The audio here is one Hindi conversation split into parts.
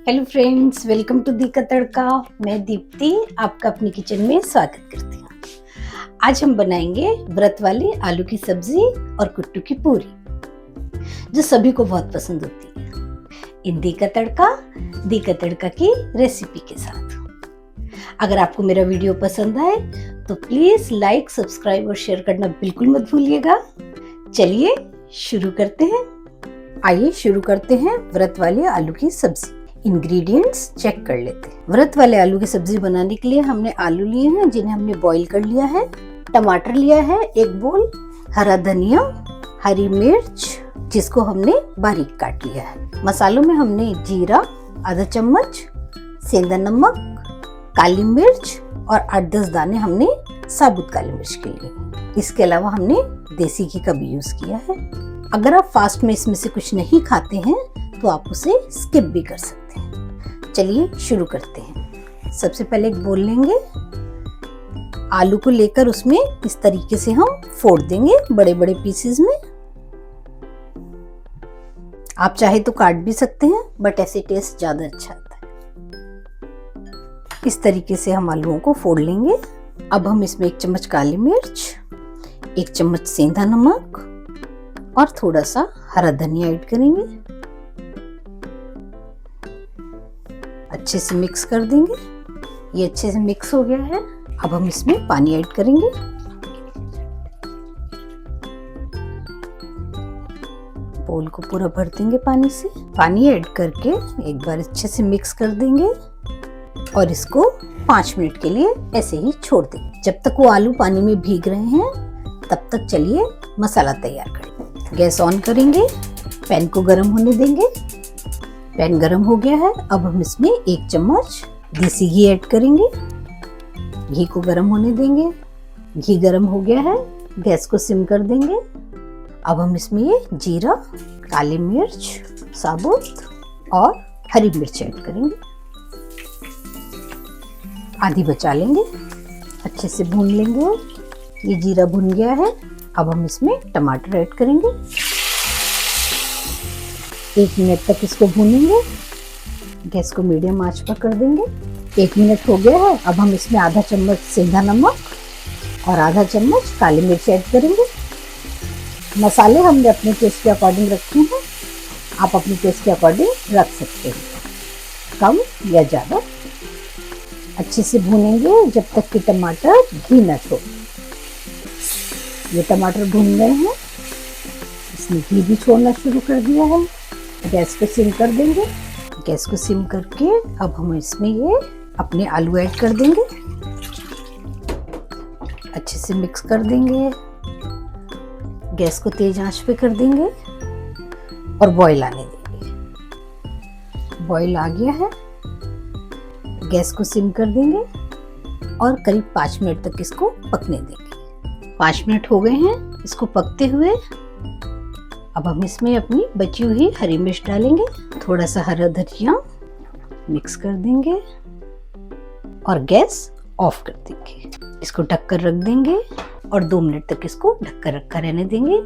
हेलो फ्रेंड्स, वेलकम टू दी का तड़का। मैं दीप्ति आपका अपनी किचन में स्वागत करती हूँ। आज हम बनाएंगे व्रत वाली आलू की सब्जी और कुट्टू की पूरी, जो सभी को बहुत पसंद होती है। इन दी का तड़का की रेसिपी के साथ। अगर आपको मेरा वीडियो पसंद आए तो प्लीज लाइक, सब्सक्राइब और शेयर करना बिल्कुल मत भूलिएगा। चलिए शुरू करते हैं। आइए शुरू करते हैं व्रत वाली आलू की सब्जी। इंग्रेडिएंट्स चेक कर लेते हैं। व्रत वाले आलू की सब्जी बनाने के लिए हमने आलू लिए हैं, जिन्हें हमने बॉईल कर लिया है। टमाटर लिया है 1 बोल, हरा धनिया, हरी मिर्च जिसको हमने बारीक काट लिया है। मसालों में हमने जीरा आधा चम्मच, सेंधा नमक, काली मिर्च और 8-10 दाने हमने साबुत काली मिर्च के लिए। इसके अलावा हमने देसी घी का भी यूज किया है। अगर आप फास्ट में इसमें से कुछ नहीं खाते हैं तो आप उसे स्किप भी कर सकते हैं। चलिए शुरू करते हैं। सबसे पहले एक बोल लेंगे, आलू को लेकर उसमें इस तरीके से हम फोड़ देंगे बड़े बड़े पीसेस में। आप चाहे तो काट भी सकते हैं, बट ऐसे टेस्ट ज्यादा अच्छा आता है। इस तरीके से हम आलूओं को फोड़ लेंगे। अब हम इसमें 1 चम्मच काली मिर्च, 1 चम्मच सेंधा नमक और थोड़ा सा हरा धनिया ऐड करेंगे। अच्छे से मिक्स कर देंगे। ये अच्छे से मिक्स हो गया है। अब हम इसमें पानी ऐड करेंगे। बोल को पूरा भर देंगे पानी से। पानी ऐड करके एक बार अच्छे से मिक्स कर देंगे और इसको 5 मिनट के लिए ऐसे ही छोड़ देंगे। जब तक वो आलू पानी में भीग रहे हैं तब तक चलिए मसाला तैयार करें। गैस ऑन करेंगे, पैन को गर्म होने देंगे। पैन गरम हो गया है। अब हम इसमें 1 चम्मच देसी घी ऐड करेंगे। घी को गरम होने देंगे। घी गरम हो गया है, गैस को सिम कर देंगे। अब हम इसमें ये जीरा, काली मिर्च साबुत और हरी मिर्च ऐड करेंगे। आधी बचा लेंगे, अच्छे से भून लेंगे। ये जीरा भुन गया है। अब हम इसमें टमाटर ऐड करेंगे। 1 मिनट तक इसको भूनेंगे। गैस को मीडियम आंच पर कर देंगे। 1 मिनट हो गया है। अब हम इसमें आधा चम्मच सेंधा नमक और आधा चम्मच काली मिर्च ऐड करेंगे। मसाले हमने अपने टेस्ट के अकॉर्डिंग रखे हैं। आप अपने टेस्ट के अकॉर्डिंग रख सकते हैं, कम या ज़्यादा। अच्छे से भूनेंगे जब तक कि टमाटर घी न छोड़े। ये टमाटर भून गए हैं, इसने घी भी छोड़ना शुरू कर दिया है। गैस को सिम कर देंगे। गैस को सिम करके अब हम इसमें ये अपने आलू ऐड कर देंगे। अच्छे से मिक्स कर देंगे। गैस को तेज आंच पे कर देंगे और बॉईल आने देंगे। बॉईल आ गया है। गैस को सिम कर देंगे और करीब 5 मिनट तक इसको पकने देंगे। 5 मिनट हो गए हैं इसको पकते हुए। अब हम इसमें अपनी बची हुई हरी मिर्च डालेंगे, थोड़ा सा हरा धनिया, मिक्स कर देंगे और गैस ऑफ कर देंगे। इसको ढककर रख देंगे और 2 मिनट तक इसको ढककर रखा रहने देंगे।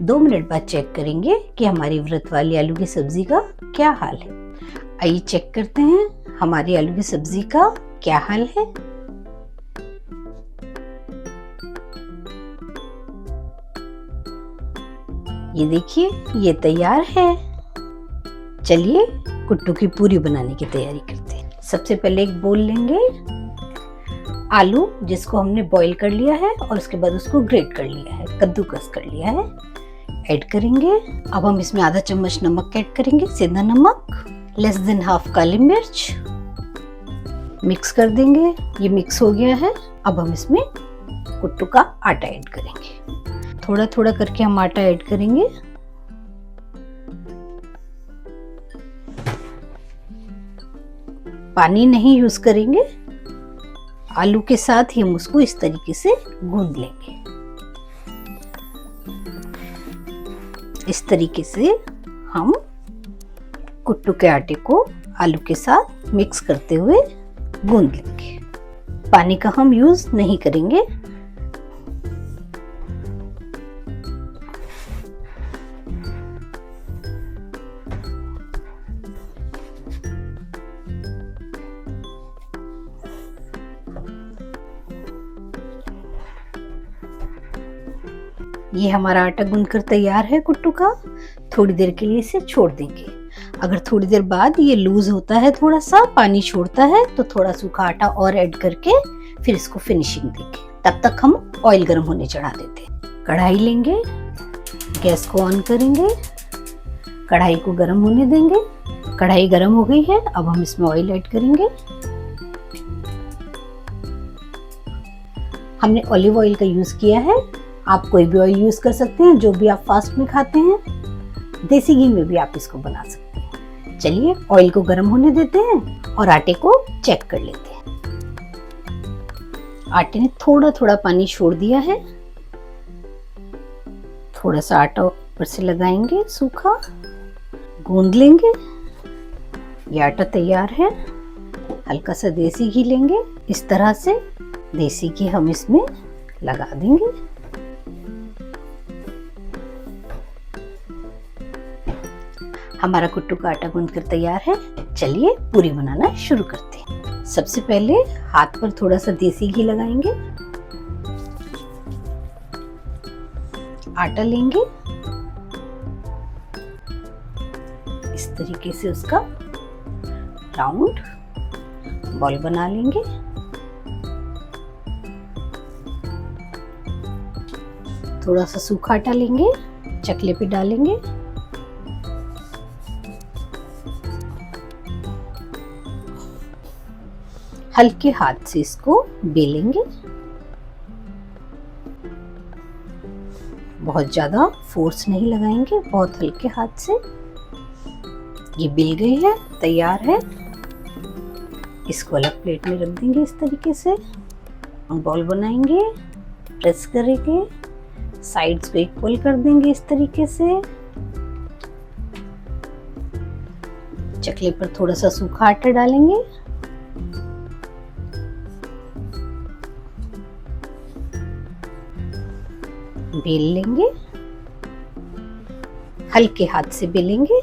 2 मिनट बाद चेक करेंगे कि हमारी व्रत वाली आलू की सब्जी का क्या हाल है। आइए चेक करते हैं हमारी आलू की सब्जी का क्या हाल है। ये देखिए, ये तैयार है। चलिए कुट्टू की पूरी बनाने की तैयारी करते हैं। सबसे पहले एक बोल लेंगे, आलू जिसको हमने बॉईल कर लिया है और उसके बाद उसको ग्रेट कर लिया है, कद्दूकस कर लिया है, ऐड करेंगे। अब हम इसमें आधा चम्मच नमक ऐड करेंगे, सेंधा नमक, ½ काली मिर्च, मिक्स कर देंगे। ये मिक्स हो गया है। अब हम इसमें कुट्टू का आटा ऐड करेंगे। थोड़ा थोड़ा करके हम आटा ऐड करेंगे। पानी नहीं यूज करेंगे। आलू के साथ ही हम उसको इस तरीके से गूंद लेंगे। इस तरीके से हम कुट्टू के आटे को आलू के साथ मिक्स करते हुए गूंद लेंगे। पानी का हम यूज नहीं करेंगे। ये हमारा आटा गूंथकर तैयार है कुट्टू का। थोड़ी देर के लिए इसे छोड़ देंगे। अगर थोड़ी देर बाद ये लूज होता है, थोड़ा सा पानी छोड़ता है, तो थोड़ा सूखा आटा और ऐड करके फिर इसको फिनिशिंग देंगे। तब तक हम ऑयल गर्म होने चढ़ा देते हैं। कढ़ाई लेंगे, गैस को ऑन करेंगे, कढ़ाई को गर्म होने देंगे। कढ़ाई गर्म हो गई है, अब हम इसमें ऑयल ऐड करेंगे। हमने ऑलिव ऑयल का यूज किया है, आप कोई भी ऑयल यूज कर सकते हैं, जो भी आप फास्ट में खाते हैं। देसी घी में भी आप इसको बना सकते हैं। चलिए ऑयल को गर्म होने देते हैं और आटे को चेक कर लेते हैं। आटे ने थोड़ा थोड़ा पानी छोड़ दिया है। थोड़ा सा आटा ऊपर से लगाएंगे, सूखा गूंद लेंगे। ये आटा तैयार है। हल्का सा देसी घी लेंगे, इस तरह से देसी घी हम इसमें लगा देंगे। हमारा कुट्टू का आटा गूंथकर तैयार है। चलिए पूरी बनाना शुरू करते हैं। सबसे पहले हाथ पर थोड़ा सा देसी घी लगाएंगे, आटा लेंगे, इस तरीके से उसका राउंड बॉल बना लेंगे। थोड़ा सा सूखा आटा लेंगे, चकले पे डालेंगे, हल्के हाथ से इसको बेलेंगे। बहुत ज्यादा फोर्स नहीं लगाएंगे, बहुत हल्के हाथ से। ये बिल गई है, तैयार है। इसको अलग प्लेट में रख देंगे। इस तरीके से हम बॉल बनाएंगे, प्रेस करेंगे, साइड्स को इक्वल कर देंगे इस तरीके से। चकले पर थोड़ा सा सूखा आटा डालेंगे, बेल लेंगे, हल्के हाथ से बेलेंगे।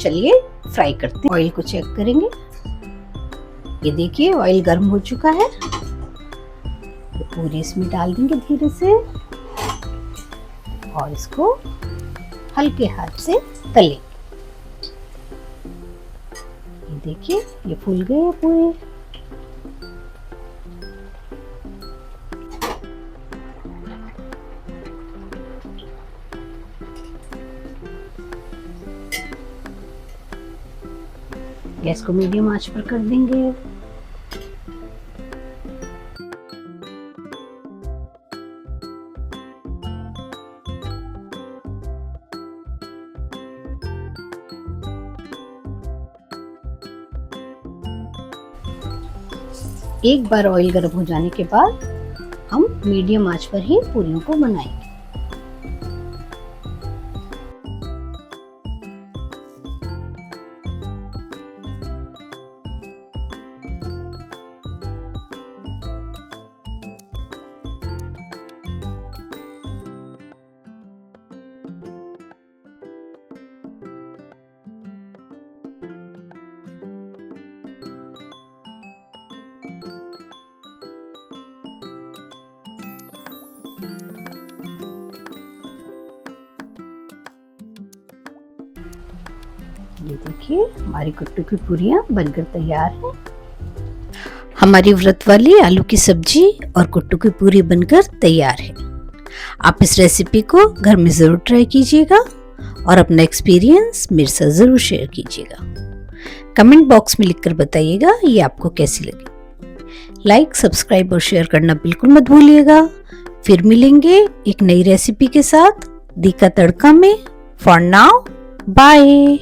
चलिए फ्राई करते हैं। ऑयल को चेक करेंगे। ये देखिए ऑयल गर्म हो चुका है। तो पूरी इसमें डाल देंगे धीरे से और इसको हल्के हाथ से तलेंगे। ये देखिए ये फूल गए हैं पूरे। गैस को मीडियम आंच पर कर देंगे। एक बार ऑयल गर्म हो जाने के बाद हम मीडियम आंच पर ही पूरियों को बनाएंगे। ये देखिए हमारी कुट्टू की पूरियां बनकर तैयार हैं। हमारी व्रत वाली आलू की सब्जी और कुट्टू की पूरी बनकर तैयार है। आप इस रेसिपी को घर में जरूर ट्राई कीजिएगा और अपना एक्सपीरियंस मेरे साथ जरूर शेयर कीजिएगा। कमेंट बॉक्स में लिखकर बताइएगा ये आपको कैसी लगी। लाइक, सब्सक्राइब और शेयर करना बिल्कुल मत भूलिएगा। फिर मिलेंगे एक नई रेसिपी के साथ दी का तड़का में। For now bye.